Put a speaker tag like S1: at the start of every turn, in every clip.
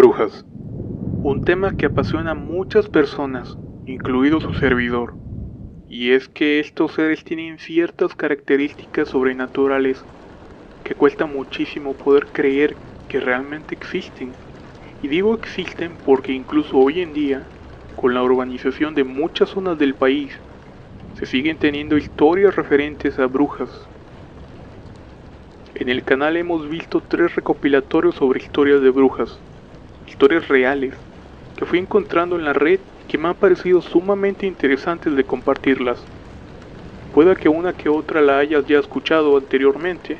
S1: Brujas, un tema que apasiona a muchas personas, incluido su servidor, y es que estos seres tienen ciertas características sobrenaturales que cuesta muchísimo poder creer que realmente existen. Y digo existen porque incluso hoy en día, con la urbanización de muchas zonas del país, se siguen teniendo historias referentes a brujas. En el canal hemos visto 3 recopilatorios sobre historias de brujas, historias reales, que fui encontrando en la red que me han parecido sumamente interesantes de compartirlas. Puede que una que otra la hayas ya escuchado anteriormente,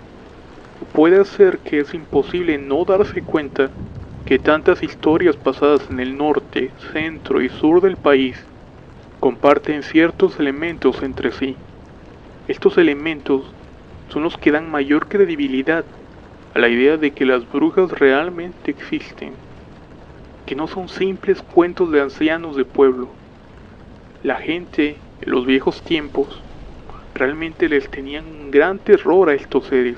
S1: o puede ser que es imposible no darse cuenta que tantas historias pasadas en el norte, centro y sur del país comparten ciertos elementos entre sí. Estos elementos son los que dan mayor credibilidad a la idea de que las brujas realmente existen, que no son simples cuentos de ancianos de pueblo. La gente, en los viejos tiempos, realmente les tenían un gran terror a estos seres.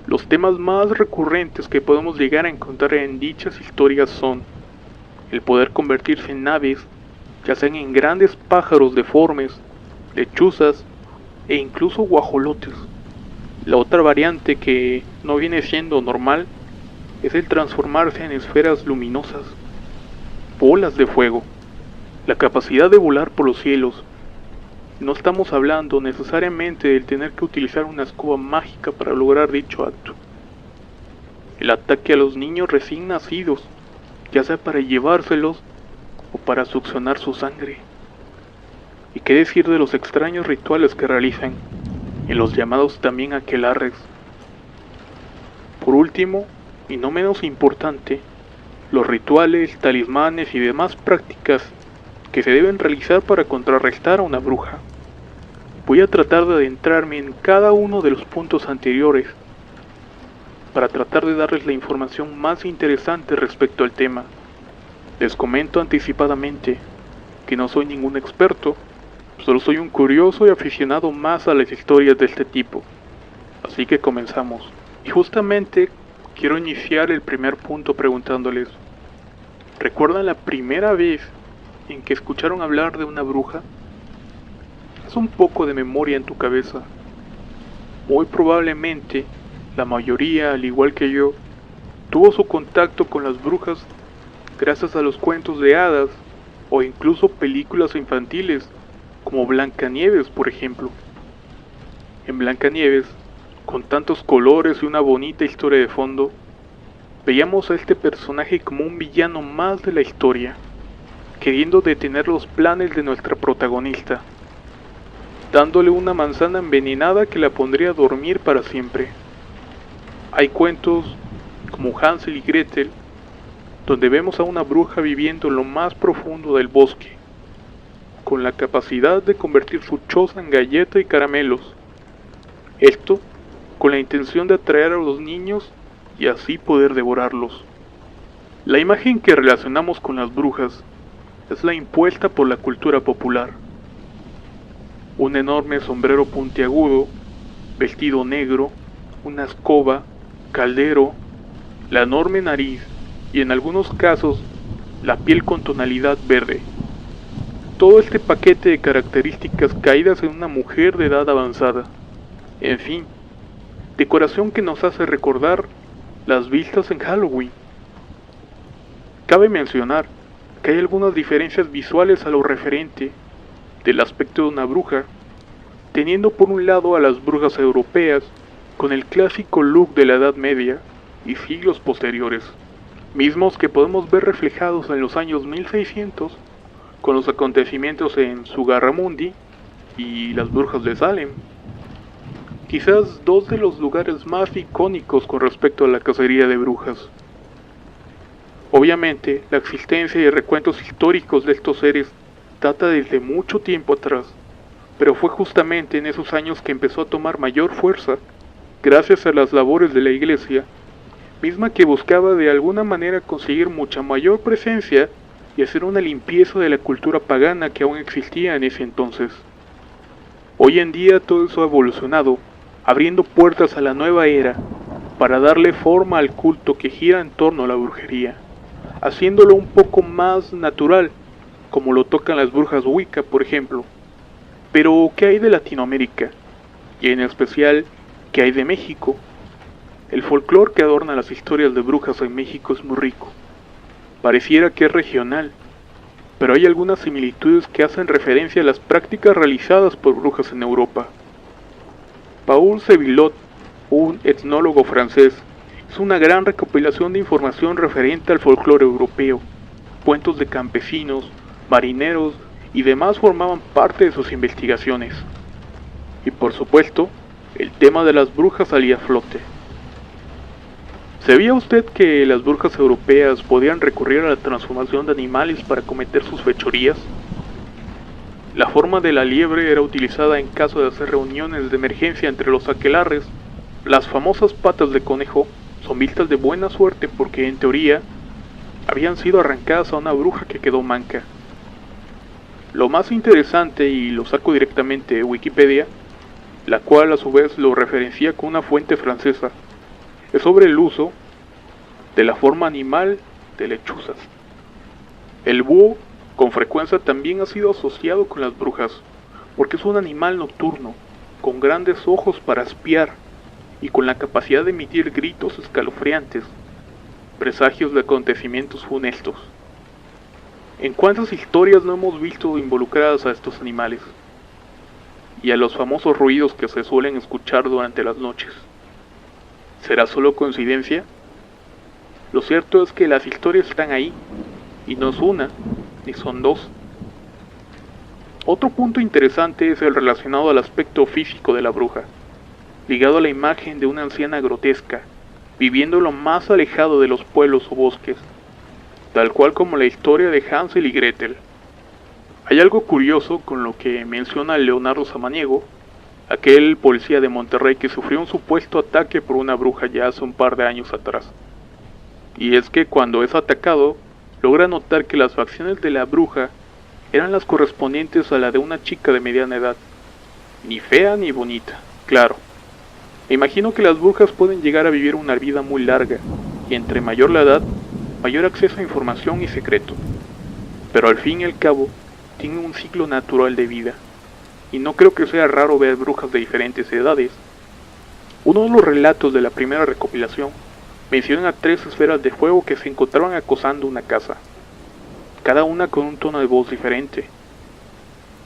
S1: Los temas más recurrentes que podemos llegar a encontrar en dichas historias son el poder convertirse en aves, ya sean en grandes pájaros deformes, lechuzas e incluso guajolotes. La otra variante que no viene siendo normal es el transformarse en esferas luminosas, bolas de fuego, la capacidad de volar por los cielos. No estamos hablando necesariamente del tener que utilizar una escoba mágica para lograr dicho acto. El ataque a los niños recién nacidos, ya sea para llevárselos o para succionar su sangre. Y qué decir de los extraños rituales que realizan, en los llamados también aquelarres. Por último, y no menos importante, los rituales, talismanes y demás prácticas que se deben realizar para contrarrestar a una bruja. Voy a tratar de adentrarme en cada uno de los puntos anteriores para tratar de darles la información más interesante respecto al tema. Les comento anticipadamente que no soy ningún experto, solo soy un curioso y aficionado más a las historias de este tipo. Así que comenzamos. Y justamente quiero iniciar el primer punto preguntándoles, ¿recuerdan la primera vez en que escucharon hablar de una bruja? Haz un poco de memoria en tu cabeza. Muy probablemente, la mayoría, al igual que yo, tuvo su contacto con las brujas gracias a los cuentos de hadas o incluso películas infantiles como Blancanieves, por ejemplo. En Blancanieves, con tantos colores y una bonita historia de fondo, veíamos a este personaje como un villano más de la historia, queriendo detener los planes de nuestra protagonista, dándole una manzana envenenada que la pondría a dormir para siempre. Hay cuentos como Hansel y Gretel, donde vemos a una bruja viviendo en lo más profundo del bosque, con la capacidad de convertir su choza en galleta y caramelos. Esto con la intención de atraer a los niños y así poder devorarlos. La imagen que relacionamos con las brujas es la impuesta por la cultura popular. Un enorme sombrero puntiagudo, vestido negro, una escoba, caldero, la enorme nariz y en algunos casos la piel con tonalidad verde. Todo este paquete de características caídas en una mujer de edad avanzada. En fin, decoración que nos hace recordar las vistas en Halloween. Cabe mencionar que hay algunas diferencias visuales a lo referente del aspecto de una bruja, teniendo por un lado a las brujas europeas con el clásico look de la Edad Media y siglos posteriores, mismos que podemos ver reflejados en los años 1600 con los acontecimientos en Zugarramundi y las brujas de Salem. Quizás dos de los lugares más icónicos con respecto a la cacería de brujas. Obviamente, la existencia y recuentos históricos de estos seres data desde mucho tiempo atrás, pero fue justamente en esos años que empezó a tomar mayor fuerza, gracias a las labores de la iglesia, misma que buscaba de alguna manera conseguir mucha mayor presencia y hacer una limpieza de la cultura pagana que aún existía en ese entonces. Hoy en día todo eso ha evolucionado, abriendo puertas a la nueva era, para darle forma al culto que gira en torno a la brujería, haciéndolo un poco más natural, como lo tocan las brujas Wicca, por ejemplo. Pero, ¿qué hay de Latinoamérica? Y en especial, ¿qué hay de México? El folclore que adorna las historias de brujas en México es muy rico. Pareciera que es regional, pero hay algunas similitudes que hacen referencia a las prácticas realizadas por brujas en Europa. Paul Sevillot, un etnólogo francés, hizo una gran recopilación de información referente al folclore europeo. Cuentos de campesinos, marineros y demás formaban parte de sus investigaciones. Y por supuesto, el tema de las brujas salía a flote. ¿Sabía usted que las brujas europeas podían recurrir a la transformación de animales para cometer sus fechorías? La forma de la liebre era utilizada en caso de hacer reuniones de emergencia entre los aquelarres. Las famosas patas de conejo son vistas de buena suerte porque, en teoría, habían sido arrancadas a una bruja que quedó manca. Lo más interesante, y lo saco directamente de Wikipedia, la cual a su vez lo referencia con una fuente francesa, es sobre el uso de la forma animal de lechuzas. El búho con frecuencia también ha sido asociado con las brujas, porque es un animal nocturno, con grandes ojos para espiar y con la capacidad de emitir gritos escalofriantes, presagios de acontecimientos funestos. ¿En cuántas historias no hemos visto involucradas a estos animales? Y a los famosos ruidos que se suelen escuchar durante las noches. ¿Será solo coincidencia? Lo cierto es que las historias están ahí, y no es una, ni son dos. Otro punto interesante es el relacionado al aspecto físico de la bruja, ligado a la imagen de una anciana grotesca, viviendo lo más alejado de los pueblos o bosques, tal cual como la historia de Hansel y Gretel. Hay algo curioso con lo que menciona Leonardo Samaniego, aquel policía de Monterrey que sufrió un supuesto ataque por una bruja ya hace un par de años atrás. Y es que cuando es atacado, logra notar que las facciones de la bruja eran las correspondientes a la de una chica de mediana edad. Ni fea ni bonita, claro. Me imagino que las brujas pueden llegar a vivir una vida muy larga, y entre mayor la edad, mayor acceso a información y secreto. Pero al fin y al cabo, tienen un ciclo natural de vida, y no creo que sea raro ver brujas de diferentes edades. Uno de los relatos de la primera recopilación menciona a 3 esferas de fuego que se encontraban acosando una casa, cada una con un tono de voz diferente.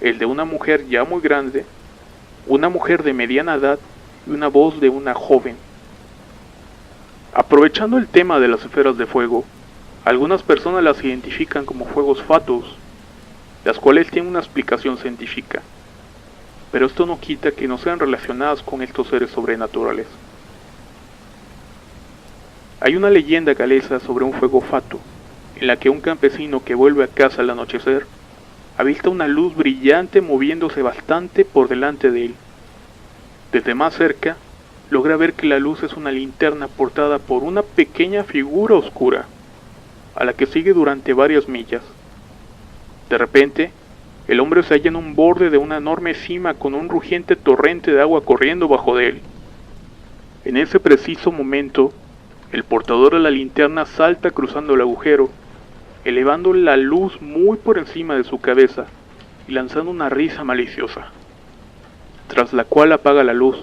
S1: El de una mujer ya muy grande, una mujer de mediana edad y una voz de una joven. Aprovechando el tema de las esferas de fuego, algunas personas las identifican como fuegos fatuos, las cuales tienen una explicación científica, pero esto no quita que no sean relacionadas con estos seres sobrenaturales. Hay una leyenda galesa sobre un fuego fatuo, en la que un campesino que vuelve a casa al anochecer, avista una luz brillante moviéndose bastante por delante de él. Desde más cerca, logra ver que la luz es una linterna portada por una pequeña figura oscura, a la que sigue durante varias millas. De repente, el hombre se halla en un borde de una enorme cima con un rugiente torrente de agua corriendo bajo de él. En ese preciso momento, el portador de la linterna salta cruzando el agujero, elevando la luz muy por encima de su cabeza y lanzando una risa maliciosa, tras la cual apaga la luz,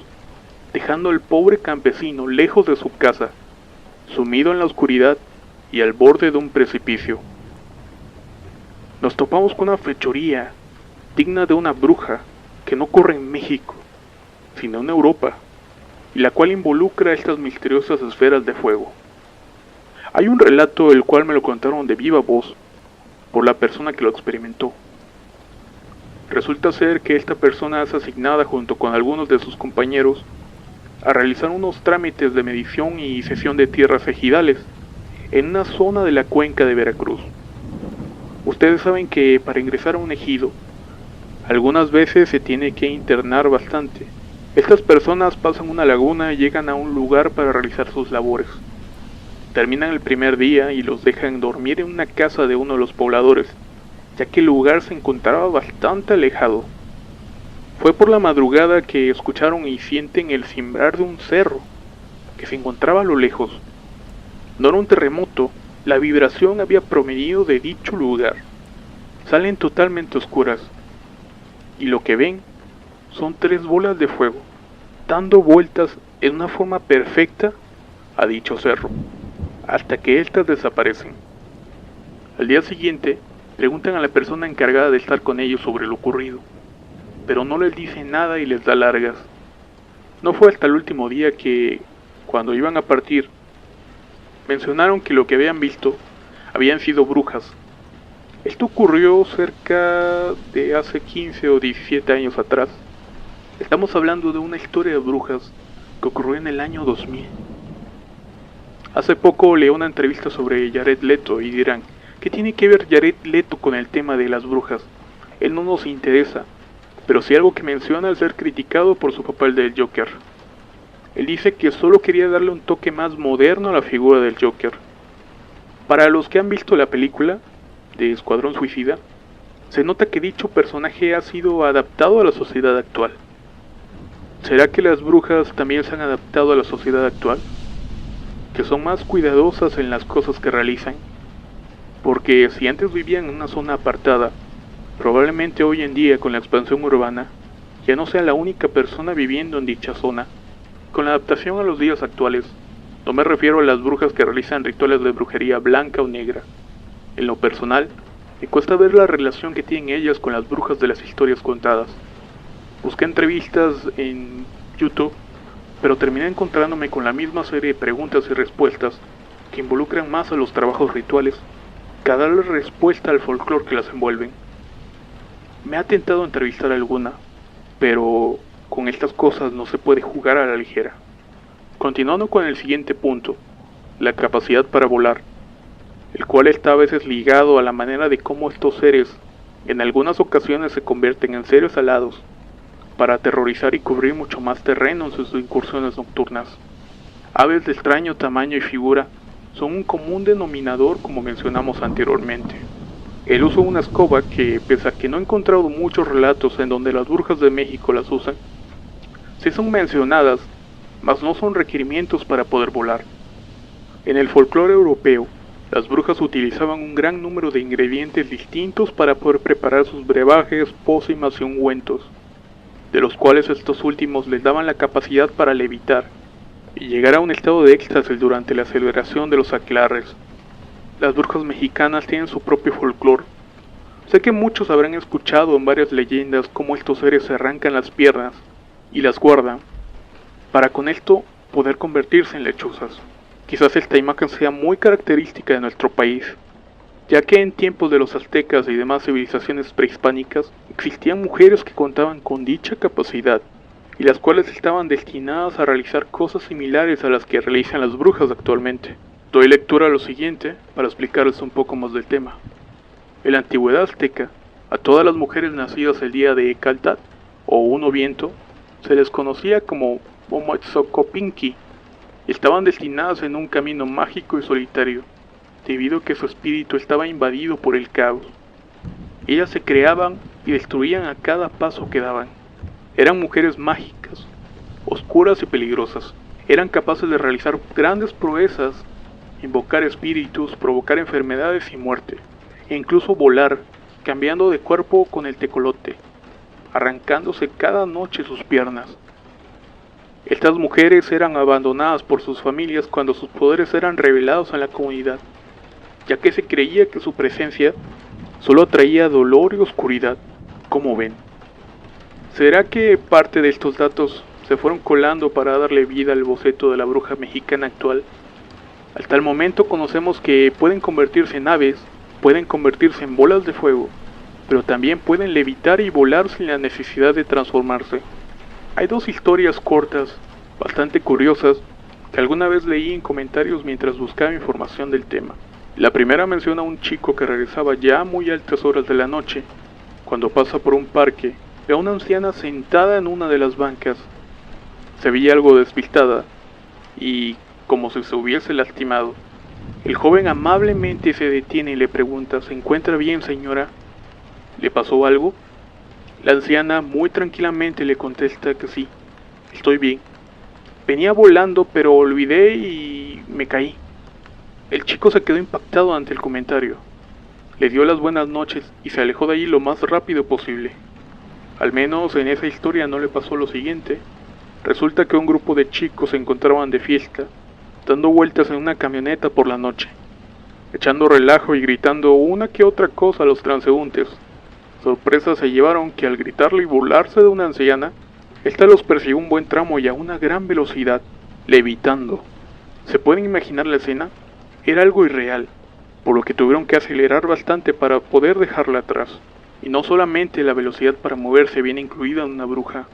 S1: dejando al pobre campesino lejos de su casa, sumido en la oscuridad y al borde de un precipicio. Nos topamos con una fechoría digna de una bruja que no ocurre en México, sino en Europa, y la cual involucra estas misteriosas esferas de fuego. Hay un relato el cual me lo contaron de viva voz por la persona que lo experimentó. Resulta ser que esta persona es asignada junto con algunos de sus compañeros a realizar unos trámites de medición y cesión de tierras ejidales en una zona de la cuenca de Veracruz. Ustedes saben que para ingresar a un ejido, algunas veces se tiene que internar bastante. Estas personas pasan una laguna y llegan a un lugar para realizar sus labores. Terminan el primer día y los dejan dormir en una casa de uno de los pobladores, ya que el lugar se encontraba bastante alejado. Fue por la madrugada que escucharon y sienten el cimbrar de un cerro, que se encontraba a lo lejos. No era un terremoto, la vibración había provenido de dicho lugar. Salen totalmente oscuras, y lo que ven son 3 bolas de fuego, dando vueltas en una forma perfecta a dicho cerro, hasta que estas desaparecen. Al día siguiente, preguntan a la persona encargada de estar con ellos sobre lo ocurrido, pero no les dice nada y les da largas. No fue hasta el último día que, cuando iban a partir, mencionaron que lo que habían visto habían sido brujas. Esto ocurrió cerca de hace 15 o 17 años atrás. Estamos hablando de una historia de brujas que ocurrió en el año 2000. Hace poco leí una entrevista sobre Jared Leto y dirán, ¿qué tiene que ver Jared Leto con el tema de las brujas? Él no nos interesa, pero sí algo que menciona al ser criticado por su papel del Joker. Él dice que solo quería darle un toque más moderno a la figura del Joker. Para los que han visto la película de Escuadrón Suicida, se nota que dicho personaje ha sido adaptado a la sociedad actual. ¿Será que las brujas también se han adaptado a la sociedad actual? ¿Que son más cuidadosas en las cosas que realizan? Porque si antes vivían en una zona apartada, probablemente hoy en día con la expansión urbana, ya no sea la única persona viviendo en dicha zona. Con la adaptación a los días actuales, no me refiero a las brujas que realizan rituales de brujería blanca o negra. En lo personal, me cuesta ver la relación que tienen ellas con las brujas de las historias contadas. Busqué entrevistas en YouTube, pero terminé encontrándome con la misma serie de preguntas y respuestas que involucran más a los trabajos rituales que a darle respuesta al folclore que las envuelven. Me ha tentado entrevistar a alguna, pero con estas cosas no se puede jugar a la ligera. Continuando con el siguiente punto, la capacidad para volar, el cual está a veces ligado a la manera de cómo estos seres en algunas ocasiones se convierten en seres alados para aterrorizar y cubrir mucho más terreno en sus incursiones nocturnas. Aves de extraño tamaño y figura son un común denominador como mencionamos anteriormente. El uso de una escoba que, pese a que no he encontrado muchos relatos en donde las brujas de México las usan, sí son mencionadas, mas no son requerimientos para poder volar. En el folclore europeo, las brujas utilizaban un gran número de ingredientes distintos para poder preparar sus brebajes, pócimas y ungüentos, de los cuales estos últimos les daban la capacidad para levitar y llegar a un estado de éxtasis durante la celebración de los aquelarres. Las brujas mexicanas tienen su propio folclore. Sé que muchos habrán escuchado en varias leyendas cómo estos seres se arrancan las piernas y las guardan para con esto poder convertirse en lechuzas. Quizás esta imagen sea muy característica de nuestro país, ya que en tiempos de los aztecas y demás civilizaciones prehispánicas existían mujeres que contaban con dicha capacidad y las cuales estaban destinadas a realizar cosas similares a las que realizan las brujas actualmente. Doy lectura a lo siguiente para explicarles un poco más del tema. En la antigüedad azteca, a todas las mujeres nacidas el día de Ecaltat o Uno Viento se les conocía como Omotzocopinqui y estaban destinadas en un camino mágico y solitario, debido a que su espíritu estaba invadido por el caos. Ellas se creaban y destruían a cada paso que daban. Eran mujeres mágicas, oscuras y peligrosas. Eran capaces de realizar grandes proezas, invocar espíritus, provocar enfermedades y muerte, e incluso volar, cambiando de cuerpo con el tecolote, arrancándose cada noche sus piernas. Estas mujeres eran abandonadas por sus familias cuando sus poderes eran revelados en la comunidad, ya que se creía que su presencia solo atraía dolor y oscuridad, como ven. ¿Será que parte de estos datos se fueron colando para darle vida al boceto de la bruja mexicana actual? Hasta el momento conocemos que pueden convertirse en aves, pueden convertirse en bolas de fuego, pero también pueden levitar y volar sin la necesidad de transformarse. Hay 2 historias cortas, bastante curiosas, que alguna vez leí en comentarios mientras buscaba información del tema. La primera menciona a un chico que regresaba ya a muy altas horas de la noche. Cuando pasa por un parque, ve a una anciana sentada en una de las bancas. Se veía algo despistada y como si se hubiese lastimado. El joven amablemente se detiene y le pregunta, ¿se encuentra bien, señora? ¿Le pasó algo? La anciana muy tranquilamente le contesta que sí, estoy bien. Venía volando, pero olvidé y me caí. El chico se quedó impactado ante el comentario. Le dio las buenas noches y se alejó de allí lo más rápido posible. Al menos en esa historia no le pasó lo siguiente. Resulta que un grupo de chicos se encontraban de fiesta, dando vueltas en una camioneta por la noche, echando relajo y gritando una que otra cosa a los transeúntes. Sorpresa se llevaron que al gritarle y burlarse de una anciana, ésta los persiguió un buen tramo y a una gran velocidad, levitando. ¿Se pueden imaginar la escena? Era algo irreal, por lo que tuvieron que acelerar bastante para poder dejarla atrás. Y no solamente la velocidad para moverse viene incluida en una bruja.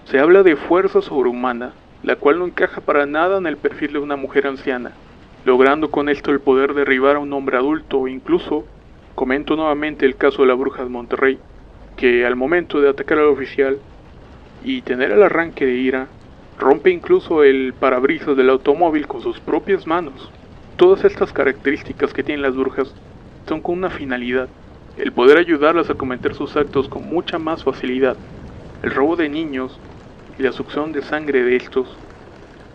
S1: Se habla de fuerza sobrehumana, la cual no encaja para nada en el perfil de una mujer anciana, logrando con esto el poder derribar a un hombre adulto o incluso, comento nuevamente el caso de la bruja de Monterrey, que al momento de atacar al oficial y tener el arranque de ira, rompe incluso el parabrisas del automóvil con sus propias manos. Todas estas características que tienen las brujas son con una finalidad, el poder ayudarlas a cometer sus actos con mucha más facilidad. El robo de niños y la succión de sangre de estos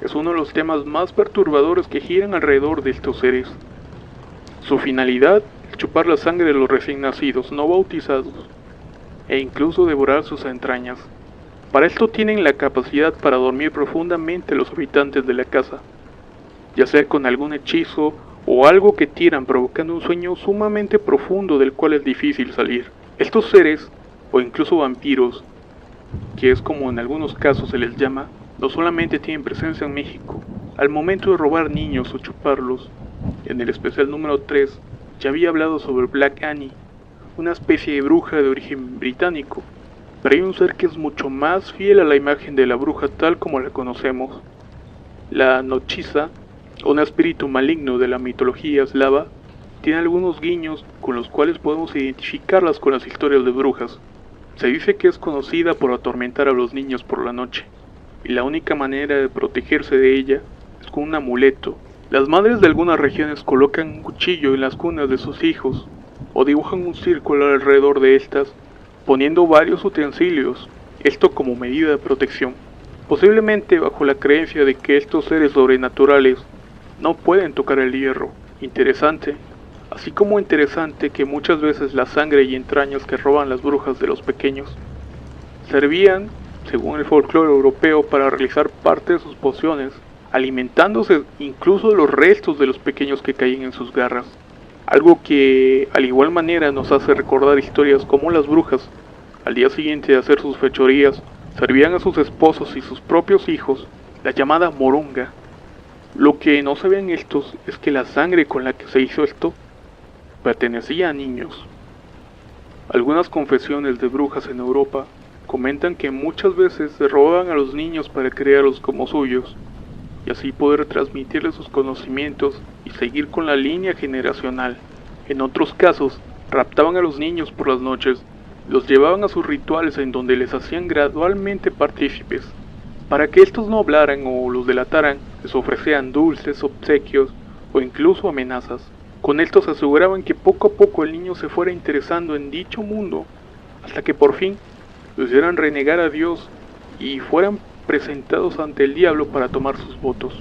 S1: es uno de los temas más perturbadores que giran alrededor de estos seres. Su finalidad es chupar la sangre de los recién nacidos no bautizados e incluso devorar sus entrañas. Para esto tienen la capacidad para dormir profundamente a los habitantes de la casa, ya sea con algún hechizo o algo que tiran, provocando un sueño sumamente profundo del cual es difícil salir. Estos seres, o incluso vampiros, que es como en algunos casos se les llama, no solamente tienen presencia en México. Al momento de robar niños o chuparlos, en el especial número 3, ya había hablado sobre Black Annie, una especie de bruja de origen británico, pero hay un ser que es mucho más fiel a la imagen de la bruja tal como la conocemos. La Nochisa, un espíritu maligno de la mitología eslava, tiene algunos guiños con los cuales podemos identificarlas con las historias de brujas. Se dice que es conocida por atormentar a los niños por la noche, y la única manera de protegerse de ella es con un amuleto. Las madres de algunas regiones colocan un cuchillo en las cunas de sus hijos, o dibujan un círculo alrededor de estas, poniendo varios utensilios, esto como medida de protección, posiblemente bajo la creencia de que estos seres sobrenaturales no pueden tocar el hierro. Interesante. Así como interesante que muchas veces la sangre y entrañas que roban las brujas de los pequeños servían, según el folclore europeo, para realizar parte de sus pociones, alimentándose incluso de los restos de los pequeños que caían en sus garras. Algo que al igual manera nos hace recordar historias como las brujas, al día siguiente de hacer sus fechorías, servían a sus esposos y sus propios hijos la llamada moronga. Lo que no sabían estos es que la sangre con la que se hizo esto pertenecía a niños. Algunas confesiones de brujas en Europa comentan que muchas veces se robaban a los niños para criarlos como suyos, y así poder transmitirles sus conocimientos y seguir con la línea generacional. En otros casos, raptaban a los niños por las noches, los llevaban a sus rituales en donde les hacían gradualmente partícipes. Para que estos no hablaran o los delataran, les ofrecían dulces, obsequios o incluso amenazas. Con esto se aseguraban que poco a poco el niño se fuera interesando en dicho mundo, hasta que por fin lo hicieran renegar a Dios y fueran presentados ante el diablo para tomar sus votos.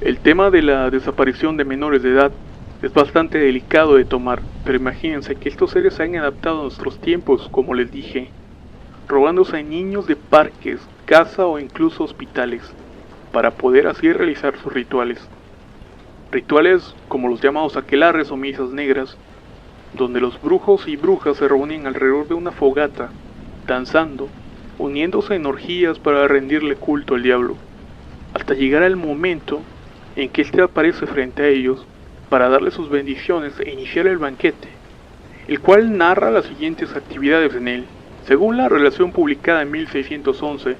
S1: El tema de la desaparición de menores de edad es bastante delicado de tomar, pero imagínense que estos seres se han adaptado a nuestros tiempos, como les dije, robándose a niños de parques, casa o incluso hospitales, para poder así realizar sus rituales. Rituales como los llamados aquelarres o misas negras, donde los brujos y brujas se reúnen alrededor de una fogata, danzando, uniéndose en orgías para rendirle culto al diablo, hasta llegar al momento en que éste aparece frente a ellos para darle sus bendiciones e iniciar el banquete, el cual narra las siguientes actividades en él. Según la relación publicada en 1611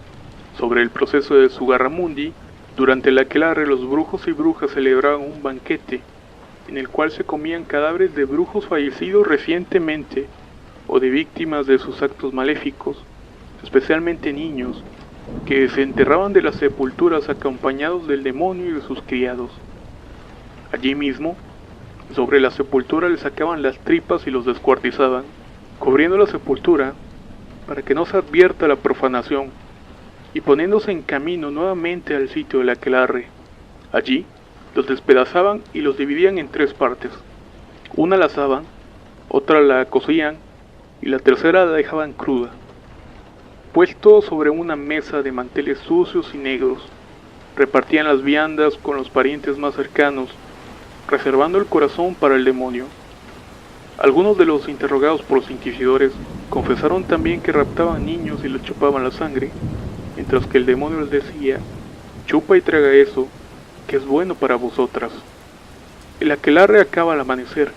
S1: sobre el proceso de Zugarramundi, durante el aquelarre los brujos y brujas celebraban un banquete en el cual se comían cadáveres de brujos fallecidos recientemente o de víctimas de sus actos maléficos, especialmente niños, que desenterraban de las sepulturas acompañados del demonio y de sus criados. Allí mismo, sobre la sepultura les sacaban las tripas y los descuartizaban, cubriendo la sepultura para que no se advierta la profanación, y poniéndose en camino nuevamente al sitio del aquelarre. Allí, los despedazaban y los dividían en 3 partes. Una la asaban, otra la cocían y la tercera la dejaban cruda. Puesto sobre una mesa de manteles sucios y negros, repartían las viandas con los parientes más cercanos, reservando el corazón para el demonio. Algunos de los interrogados por los inquisidores confesaron también que raptaban niños y les chupaban la sangre, mientras que el demonio les decía: chupa y traga eso, que es bueno para vosotras. El aquelarre acaba al amanecer,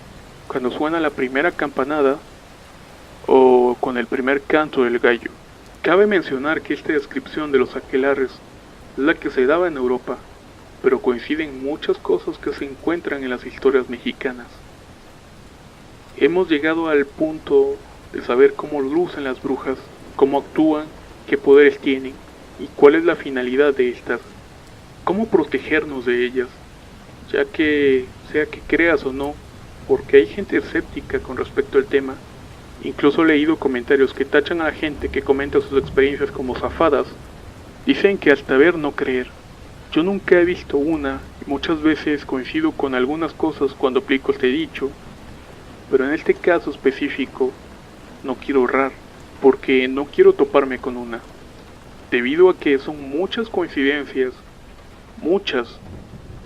S1: cuando suena la primera campanada o con el primer canto del gallo. Cabe mencionar que esta descripción de los aquelarres es la que se daba en Europa, pero coinciden muchas cosas que se encuentran en las historias mexicanas. Hemos llegado al punto de saber cómo lucen las brujas, cómo actúan, qué poderes tienen y cuál es la finalidad de estas, cómo protegernos de ellas, ya que sea que creas o no, porque hay gente escéptica con respecto al tema. Incluso he leído comentarios que tachan a la gente que comenta sus experiencias como zafadas. Dicen que hasta ver no creer. Yo nunca he visto una y muchas veces coincido con algunas cosas cuando aplico este dicho, pero en este caso específico no quiero errar, porque no quiero toparme con una, debido a que son muchas coincidencias, muchas,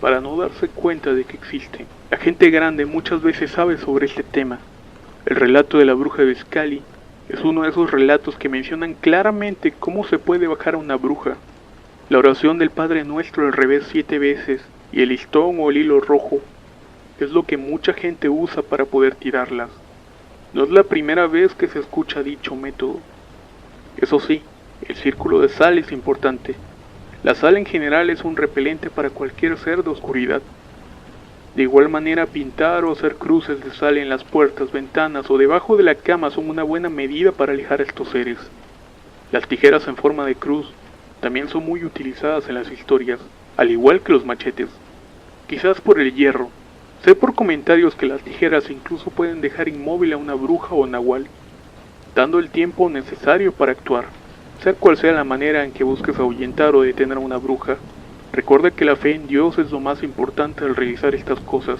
S1: para no darse cuenta de que existen. La gente grande muchas veces sabe sobre este tema. El relato de la bruja de Scali es uno de esos relatos que mencionan claramente cómo se puede bajar a una bruja. La oración del Padre Nuestro al revés 7 veces y el listón o el hilo rojo es lo que mucha gente usa para poder tirarlas. No es la primera vez que se escucha dicho método. Eso sí, el círculo de sal es importante. La sal en general es un repelente para cualquier ser de oscuridad. De igual manera, pintar o hacer cruces de sal en las puertas, ventanas o debajo de la cama son una buena medida para alejar a estos seres. Las tijeras en forma de cruz también son muy utilizadas en las historias, al igual que los machetes. Quizás por el hierro. Sé por comentarios que las tijeras incluso pueden dejar inmóvil a una bruja o nahual, dando el tiempo necesario para actuar. Sea cual sea la manera en que busques ahuyentar o detener a una bruja, recuerda que la fe en Dios es lo más importante al realizar estas cosas.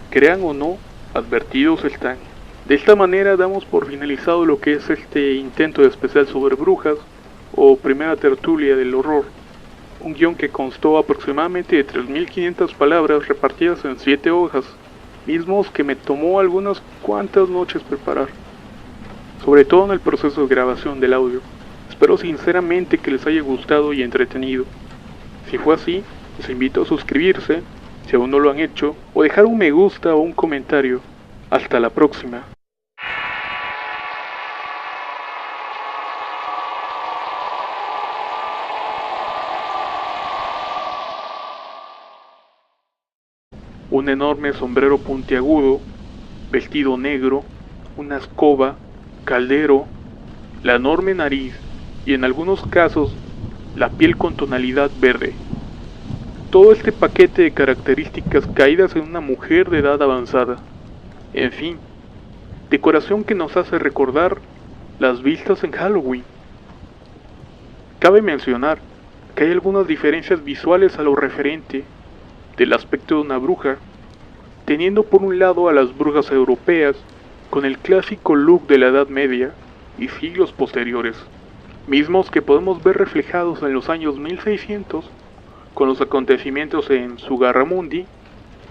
S1: Crean o no, advertidos están. De esta manera damos por finalizado lo que es este intento de especial sobre brujas, o primera tertulia del horror. Un guión que constó aproximadamente de 3.500 palabras repartidas en 7 hojas, mismos que me tomó algunas cuantas noches preparar, sobre todo en el proceso de grabación del audio. Espero sinceramente que les haya gustado y entretenido. Si fue así, les invito a suscribirse, si aún no lo han hecho, o dejar un me gusta o un comentario. Hasta la próxima. Un enorme sombrero puntiagudo, vestido negro, una escoba, caldero, la enorme nariz y en algunos casos la piel con tonalidad verde. Todo este paquete de características caídas en una mujer de edad avanzada. En fin, decoración que nos hace recordar las vistas en Halloween. Cabe mencionar que hay algunas diferencias visuales a lo referente del aspecto de una bruja, teniendo por un lado a las brujas europeas con el clásico look de la Edad Media y siglos posteriores, mismos que podemos ver reflejados en los años 1600 con los acontecimientos en Zugarramundi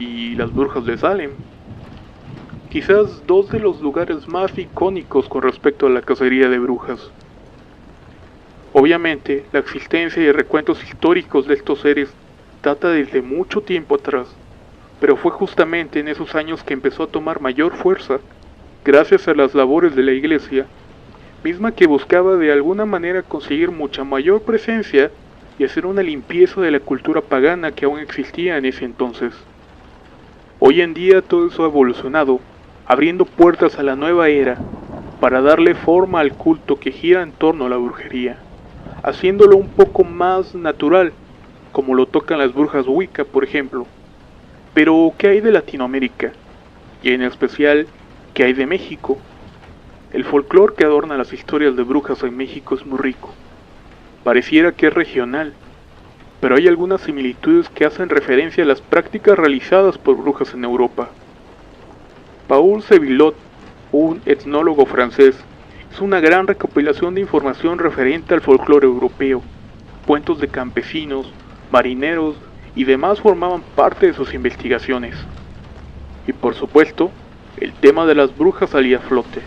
S1: y las brujas de Salem. Quizás dos de los lugares más icónicos con respecto a la cacería de brujas. Obviamente, la existencia y recuentos históricos de estos seres data desde mucho tiempo atrás, pero fue justamente en esos años que empezó a tomar mayor fuerza, gracias a las labores de la iglesia, misma que buscaba de alguna manera conseguir mucha mayor presencia y hacer una limpieza de la cultura pagana que aún existía en ese entonces. Hoy en día todo eso ha evolucionado, abriendo puertas a la nueva era, para darle forma al culto que gira en torno a la brujería, haciéndolo un poco más natural, como lo tocan las brujas Wicca, por ejemplo. Pero, ¿qué hay de Latinoamérica? Y en especial, ¿qué hay de México? El folclore que adorna las historias de brujas en México es muy rico. Pareciera que es regional, pero hay algunas similitudes que hacen referencia a las prácticas realizadas por brujas en Europa. Paul Sevillot, un etnólogo francés, hizo una gran recopilación de información referente al folclore europeo. Cuentos de campesinos, marineros y demás formaban parte de sus investigaciones. Y por supuesto, el tema de las brujas salía a flote.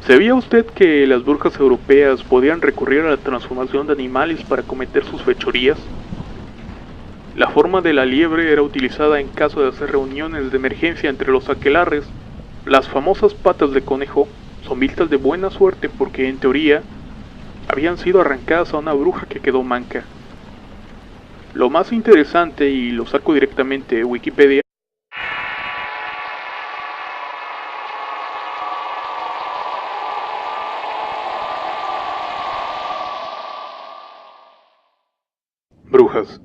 S1: ¿Sabía usted que las brujas europeas podían recurrir a la transformación de animales para cometer sus fechorías? La forma de la liebre era utilizada en caso de hacer reuniones de emergencia entre los aquelarres. Las famosas patas de conejo son vistas de buena suerte porque, en teoría, habían sido arrancadas a una bruja que quedó manca. Lo más interesante, y lo saco directamente de Wikipedia, brujas,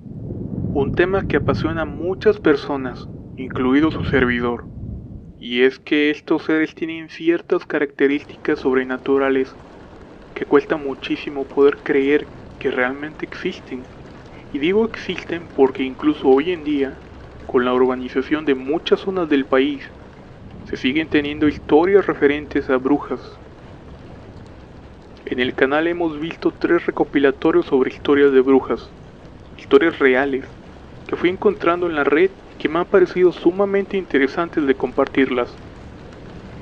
S1: un tema que apasiona a muchas personas, incluido su servidor, y es que estos seres tienen ciertas características sobrenaturales que cuesta muchísimo poder creer que realmente existen. Y digo existen porque incluso hoy en día, con la urbanización de muchas zonas del país, se siguen teniendo historias referentes a brujas. En el canal hemos visto 3 recopilatorios sobre historias de brujas, historias reales, que fui encontrando en la red que me han parecido sumamente interesantes de compartirlas.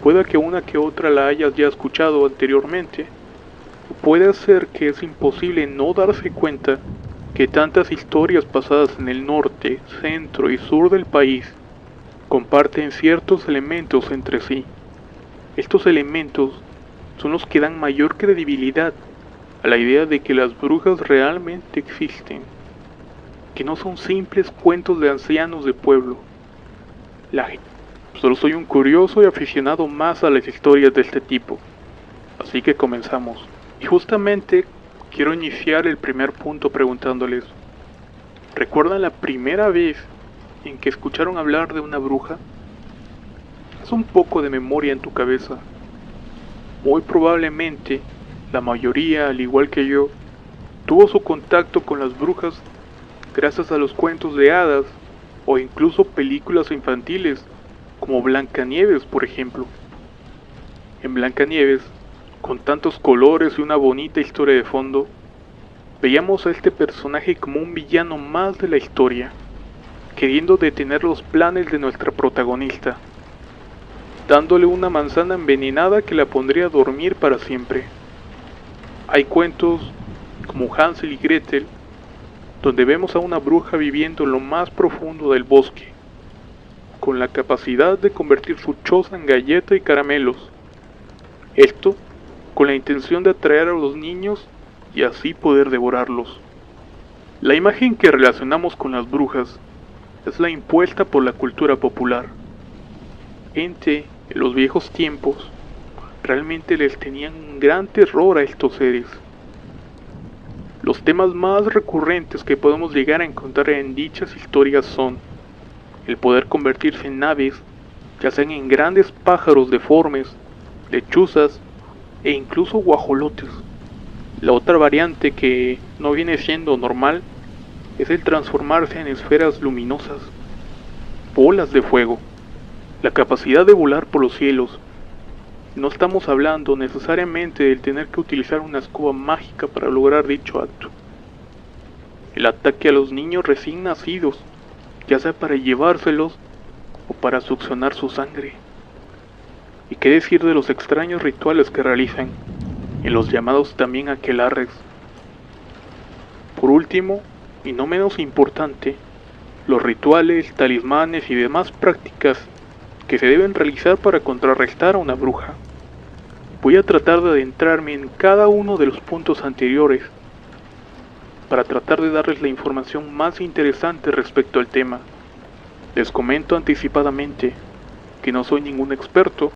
S1: Puede que una que otra la hayas ya escuchado anteriormente, o puede ser que es imposible no darse cuenta que tantas historias pasadas en el norte, centro y sur del país comparten ciertos elementos entre sí. Estos elementos son los que dan mayor credibilidad a la idea de que las brujas realmente existen, que no son simples cuentos de ancianos de pueblo. Solo soy un curioso y aficionado más a las historias de este tipo, así que comenzamos. Y justamente quiero iniciar el primer punto preguntándoles, ¿recuerdan la primera vez en que escucharon hablar de una bruja? Haz un poco de memoria en tu cabeza. Muy probablemente, la mayoría, al igual que yo, tuvo su contacto con las brujas gracias a los cuentos de hadas o incluso películas infantiles como Blancanieves, por ejemplo. En Blancanieves, con tantos colores y una bonita historia de fondo, veíamos a este personaje como un villano más de la historia, queriendo detener los planes de nuestra protagonista, dándole una manzana envenenada que la pondría a dormir para siempre. Hay cuentos como Hansel y Gretel, donde vemos a una bruja viviendo en lo más profundo del bosque, con la capacidad de convertir su choza en galleta y caramelos. Esto con la intención de atraer a los niños y así poder devorarlos. La imagen que relacionamos con las brujas es la impuesta por la cultura popular. En los viejos tiempos, realmente les tenían un gran terror a estos seres. Los temas más recurrentes que podemos llegar a encontrar en dichas historias son el poder convertirse en aves, ya sean en grandes pájaros deformes, lechuzas e incluso guajolotes. La otra variante que no viene siendo normal es el transformarse en esferas luminosas, bolas de fuego, la capacidad de volar por los cielos. No estamos hablando necesariamente del tener que utilizar una escoba mágica para lograr dicho acto. El ataque a los niños recién nacidos, ya sea para llevárselos o para succionar su sangre. ¿Y qué decir de los extraños rituales que realizan en los llamados también aquelarres? Por último, y no menos importante, los rituales, talismanes y demás prácticas que se deben realizar para contrarrestar a una bruja. Voy a tratar de adentrarme en cada uno de los puntos anteriores para tratar de darles la información más interesante respecto al tema. Les comento anticipadamente que no soy ningún experto